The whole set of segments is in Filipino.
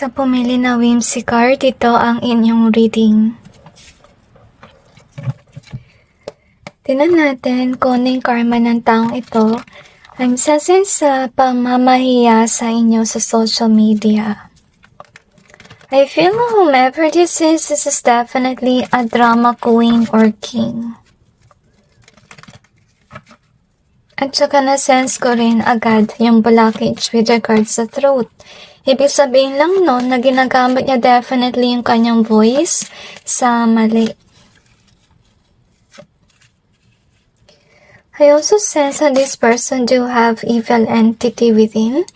Sa pumili na whimsy card, ito ang inyong reading. Tingnan natin kung ano yung karma ng taong ito. I'm sensing sa pamamahiya sa inyo sa social media. I feel whomever this is definitely a drama queen or king. At saka na-sense ko rin agad yung blockage with regards sa throat. Ibig sabihin lang nun na ginagamit niya definitely yung kanyang voice sa mali. I also sense that this person do have evil entity within.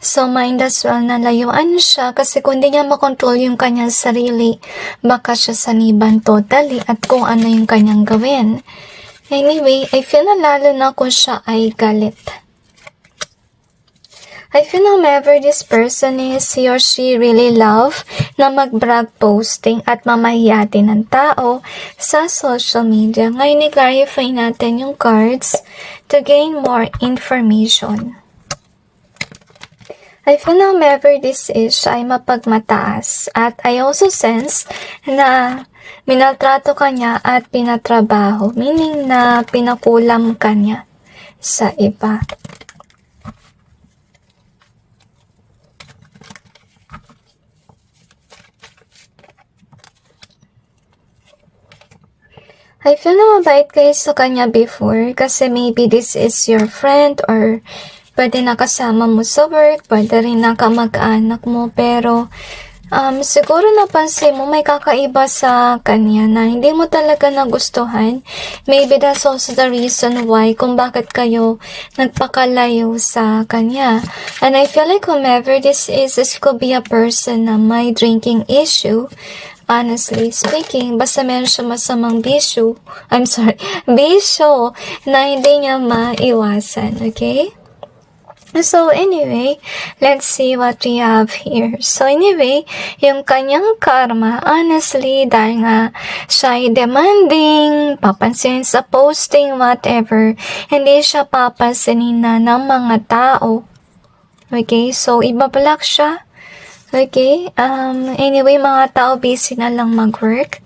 So mind as well na layuan siya kasi kung di niya makontrol yung kanyang sarili, baka siya saniban totally at kung ano yung kanyang gawin. Anyway, I feel na lalo na kung siya ay galit. I feel whomever this person is, he or she really love na mag-brag posting at mamahiyatin ng tao sa social media. Ngayon, i-clarify natin yung cards to gain more information. I feel whomever this is, siya ay mapagmataas. At I also sense na minaltrato ka niya at pinatrabaho, meaning na pinakulam ka niya sa iba. I feel na mabait kayo sa kanya before kasi maybe this is your friend or pwede nakasama mo sa work, pwede rin nakamag-anak mo, pero siguro napansin mo may kakaiba sa kanya na hindi mo talaga nagustuhan. Maybe that's also the reason why kung bakit kayo nagpakalayo sa kanya. And I feel like whomever this could be a person na may drinking issue. Honestly speaking, basta meron siya masamang bisyo na hindi niya maiwasan, okay? So anyway, let's see what we have here. So anyway, yung kanyang karma, honestly, dahil nga siya ay demanding, papansin sa posting, whatever, hindi siya papansinin na ng mga tao. Okay, so ibablock siya. Okay, anyway, mga tao busy na lang mag-work.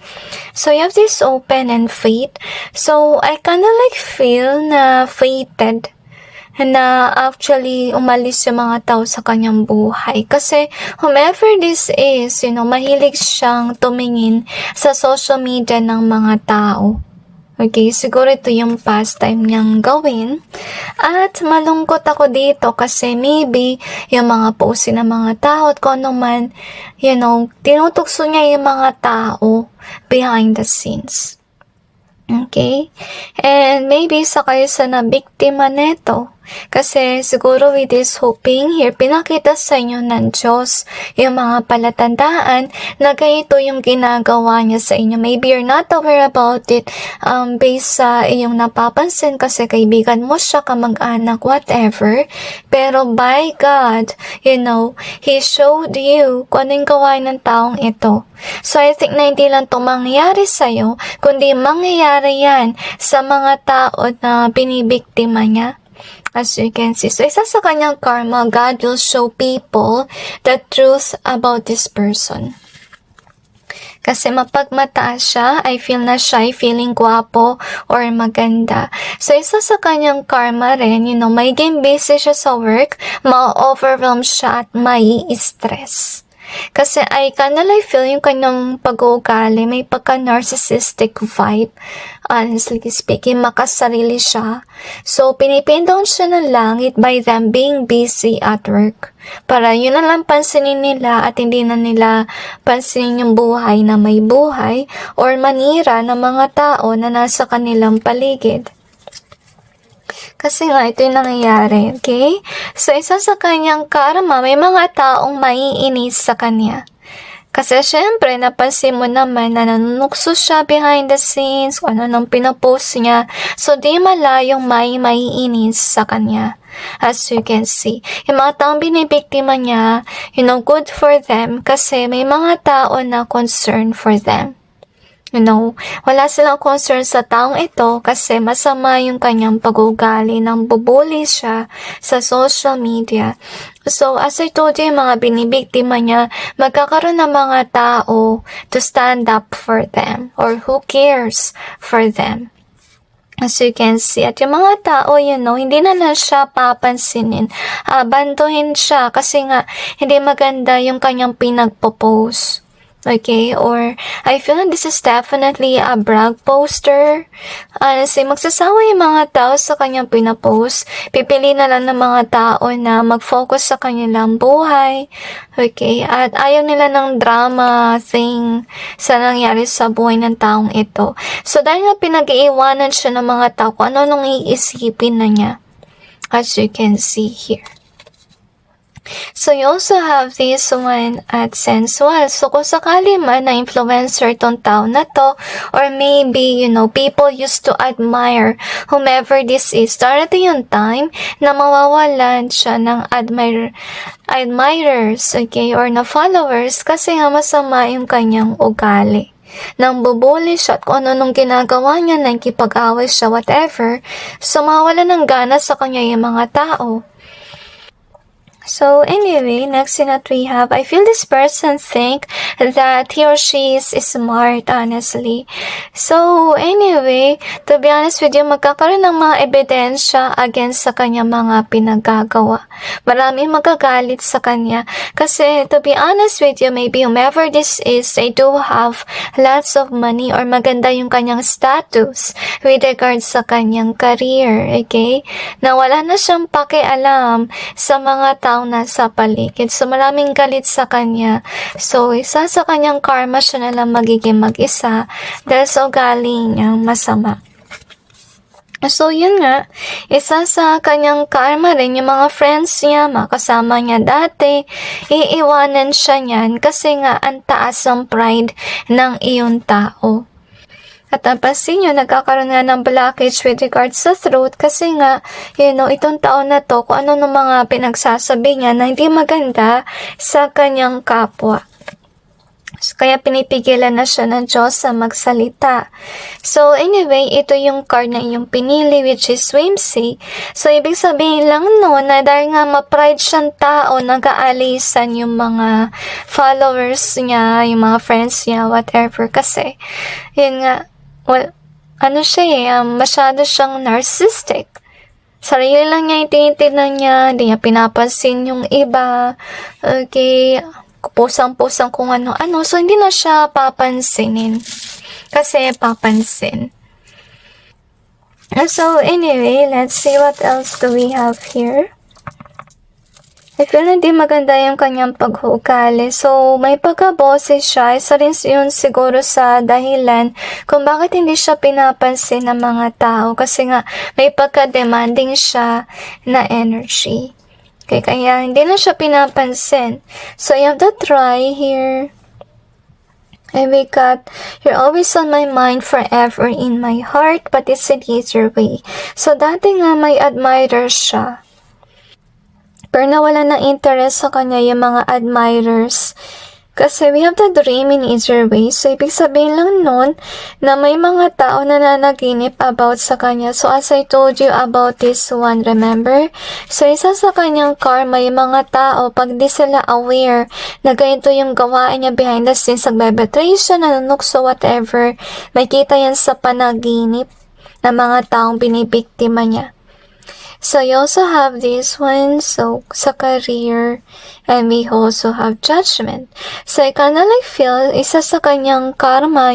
So, you have this open and fate. So, I kinda like feel na fated na actually umalis yung mga tao sa kanyang buhay. Kasi, whomever this is, mahilig siyang tumingin sa social media ng mga tao. Okay, siguro ito yung pastime niyang gawin. At malungkot ako dito kasi maybe yung mga post ng mga tao at kung ano man, tinutugso niya yung mga tao behind the scenes. Okay? And maybe sa kayo sa nabiktima neto. Kasi siguro with this hoping here, pinakita sa inyo ng Diyos yung mga palatandaan na ganito yung ginagawa niya sa inyo. Maybe you're not aware about it based sa iyong napapansin kasi kaibigan mo siya, kamag-anak, whatever. Pero by God, He showed you kung anong gawain ng taong ito. So I think na hindi lang ito mangyayari sa'yo, kundi mangyayari yan sa mga tao na binibiktima niya. As you can see. So, isa sa kanyang karma, God will show people the truth about this person. Kasi mapagmataas siya, I feel na siya ay feeling gwapo or maganda. So, isa sa kanyang karma rin, may game busy siya sa work, ma-overwhelm siya at may stress. Kasi I kinda like feel yung kanyang pag-uugali, may pagka-narcissistic vibe. Honestly speaking, makasarili siya. So, pinipin down siya ng langit by them being busy at work. Para yun na lang pansinin nila at hindi na nila pansinin yung buhay na may buhay or manira ng mga tao na nasa kanilang paligid. Kasi nga, ito yung nangyayari, okay? So, isa sa kanyang karma, may mga taong maiinis sa kanya. Kasi, syempre, napansin mo naman na nanunukso siya behind the scenes, kung ano nang pinapost niya. So, di malayong maiinis sa kanya. As you can see, yung mga taong binibiktima niya, good for them kasi may mga tao na concern for them. Wala silang concern sa taong ito kasi masama yung kanyang pag-uugali, nang bubuli siya sa social media. So, as I told you, yung mga binibiktima niya, magkakaroon ng mga tao to stand up for them or who cares for them. As you can see, at yung mga tao, hindi na lang siya papansinin. Abandohin siya kasi nga hindi maganda yung kanyang pinagpo-post. Okay, or I feel like this is definitely a brag poster. Honestly, magsasawa yung mga tao sa kanyang pinapost. Pipili na lang ng mga tao na mag-focus sa kanilang buhay. Okay, at ayaw nila ng drama thing sa nangyari sa buhay ng taong ito. So, dahil nga pinag-iiwanan siya ng mga tao kung ano nung iisipin na niya. As you can see here. So, you also have this one at sensual. So, kung sakali man na influencer tong tao na to, or maybe, people used to admire whomever this is, darating yung time na mawawalan siya ng admirers, okay, or na followers kasi nga masama yung kanyang ugali. Nang bubuli siya at kung ano nung ginagawa niya, nakikipag-away siya, whatever, so mawala ng gana sa kanya yung mga tao. So anyway, next thing that we have, I feel this person think that he or she is smart, honestly. So anyway, to be honest with you, magkakaroon ng mga ebidensya against sa kanya mga pinagagawa. Maraming magagalit sa kanya. Kasi to be honest with you, maybe whomever this is, they do have lots of money or maganda yung kanyang status with regards sa kanyang career, okay? Na wala na siyang pakialam sa mga tao nasa paligid. So, maraming galit sa kanya. So, isa sa kanyang karma, siya na lang magiging mag-isa dahil sa ugali niyang masama. So, yun nga, isa sa kanyang karma rin, yung mga friends niya, mga kasama niya dati, iiwanan siya niyan kasi nga ang taas ang pride ng iyong tao. At napansin nyo, nagkakaroon nga ng blockage with regards sa throat kasi nga, itong taon na to, kung ano ng mga pinagsasabi niya na hindi maganda sa kanyang kapwa. So, kaya pinipigilan na siya ng Diyos sa magsalita. So, anyway, ito yung card na iyong pinili, which is Whimsy. So, ibig sabihin lang na dahil nga ma-pride siyang tao, nag-aalisan yung mga followers niya, yung mga friends niya, whatever. Kasi, yun nga, masyado siyang narcissistic. Sarili lang niya yung tinitignan niya, hindi niya pinapansin yung iba, okay, pusang-pusang kung ano-ano, so hindi na siya papansinin. Kasi papansin. So anyway, let's see what else do we have here. I feel hindi maganda yung kanyang pag-uugali. So, may pagkaboses siya. Isa rin yun siguro sa dahilan kung bakit hindi siya pinapansin ng mga tao. Kasi nga, may pagka-demanding siya na energy. Okay, kaya hindi na siya pinapansin. So, you have to try here. And we got, you're always on my mind, forever in my heart, but it's an easier way. So, dati nga may admirers siya. Pero nawala ng interest sa kanya yung mga admirers. Kasi we have the dream in easier ways. So, ibig sabihin lang nun na may mga tao na nanaginip about sa kanya. So, as I told you about this one, remember? So, isa sa kanyang karma, yung mga tao, pag di sila aware na ganito yung gawain niya behind the scenes, nagbebetray siya, nanunukso, whatever, may kita yan sa panaginip ng mga taong binibiktima niya. So, you also have this one, so, sa career, and we also have judgment. So, I kinda feel, isa sa kanyang karma,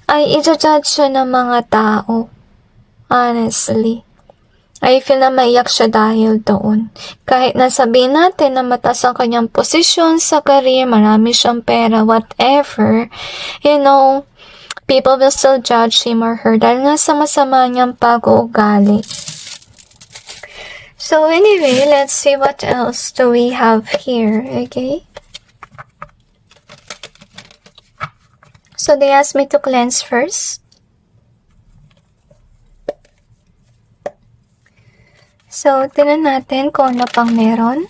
ay i-judge siya ng mga tao. Honestly. I feel na maiyak siya dahil doon. Kahit nasabihin natin na mataas ang kanyang posisyon sa career, marami siyang pera, whatever, people will still judge him or her dahil nga sa masama niyang pag-uugali. So anyway, let's see what else do we have here, okay? So they asked me to cleanse first. So, tingnan natin kung ano pang meron.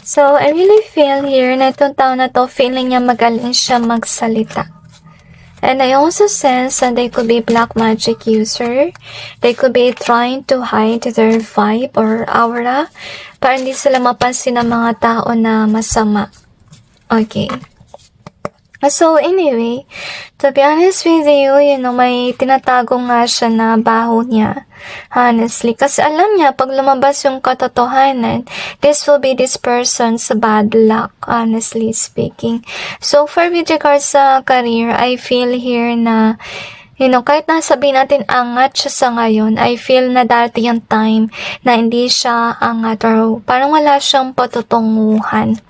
So, I really feel here na itong tao na to, feeling niya magaling siya magsalita. And I also sense that they could be black magic user. They could be trying to hide their vibe or aura para hindi sila mapansin ng mga tao na masama. Okay. So anyway, to be honest with you, may tinatago nga siya na baho niya. Honestly, kasi alam niya, pag lumabas yung katotohanan, this will be this person's bad luck, honestly speaking. So for with regards sa career, I feel here na kahit nasabihin natin angat siya sa ngayon, I feel na dati yung time na hindi siya angat or parang wala siyang patutunguhan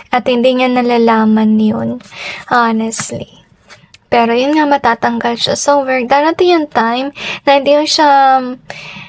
at hindi niya nalalaman yun, honestly. Pero yun nga, matatanggal siya sa work. Darating yung time na hindi siya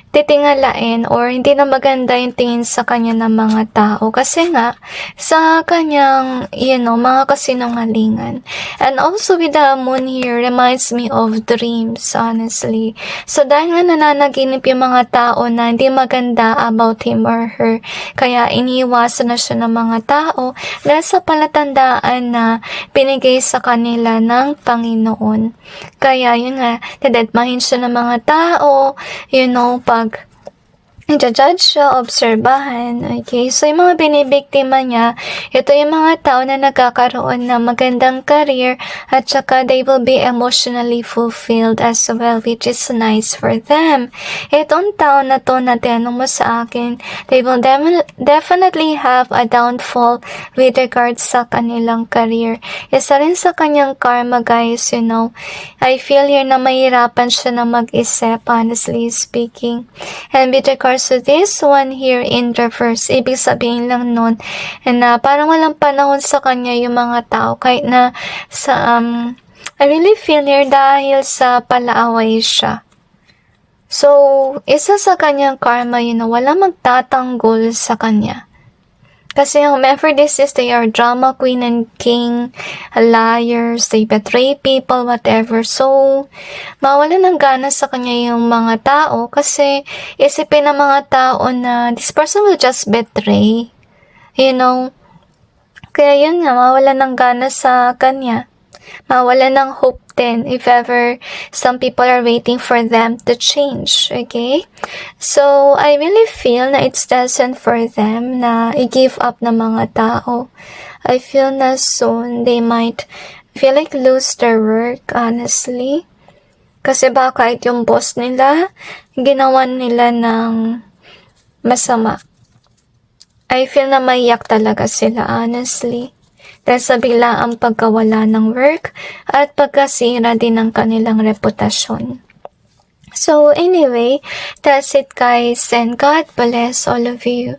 titingalain or hindi na maganda yung tingin sa kanya ng mga tao kasi nga sa kanyang mga kasinungalingan. And also with the moon here reminds me of dreams, honestly. So dahil nga nananaginip yung mga tao na hindi maganda about him or her, kaya iniiwasan na siya ng mga tao dahil sa palatandaan na binigay sa kanila ng Panginoon. Kaya yun nga, dadadmahin siya ng mga tao, pag i-judge siya, obserbahan, okay? So, yung mga binibiktima niya, ito yung mga tao na nagkakaroon ng magandang career at saka they will be emotionally fulfilled as well, which is nice for them. Itong tao na to na tinanong mo sa akin, they will definitely have a downfall with regards sa kanilang career. Isa rin sa kanyang karma, guys, I feel here na mahirapan siya na mag-isip, honestly speaking. And with regards so this one here in reverse, ibig sabihin lang nun na parang walang panahon sa kanya yung mga tao kahit na sa I really feel here dahil sa palaaway siya. So, isa sa kanyang karma walang magtatanggol sa kanya. Kasi remember this is they are drama queen and king, liars, they betray people, whatever. So, mawalan ng gana sa kanya yung mga tao kasi isipin ng mga tao na this person will just betray. Kaya yun nga, mawalan ng gana sa kanya. Mawalan ng hope din if ever some people are waiting for them to change, okay? So, I really feel na it's destined for them na i-give up ng mga tao. I feel na soon they might feel like lose their work, honestly. Kasi baka yung boss nila, ginawan nila ng masama. I feel na maiyak talaga sila, honestly. Dahil sa biglaang pagkawala ng work at pagkasira din ng kanilang reputasyon. So anyway, that's it guys, and God bless all of you.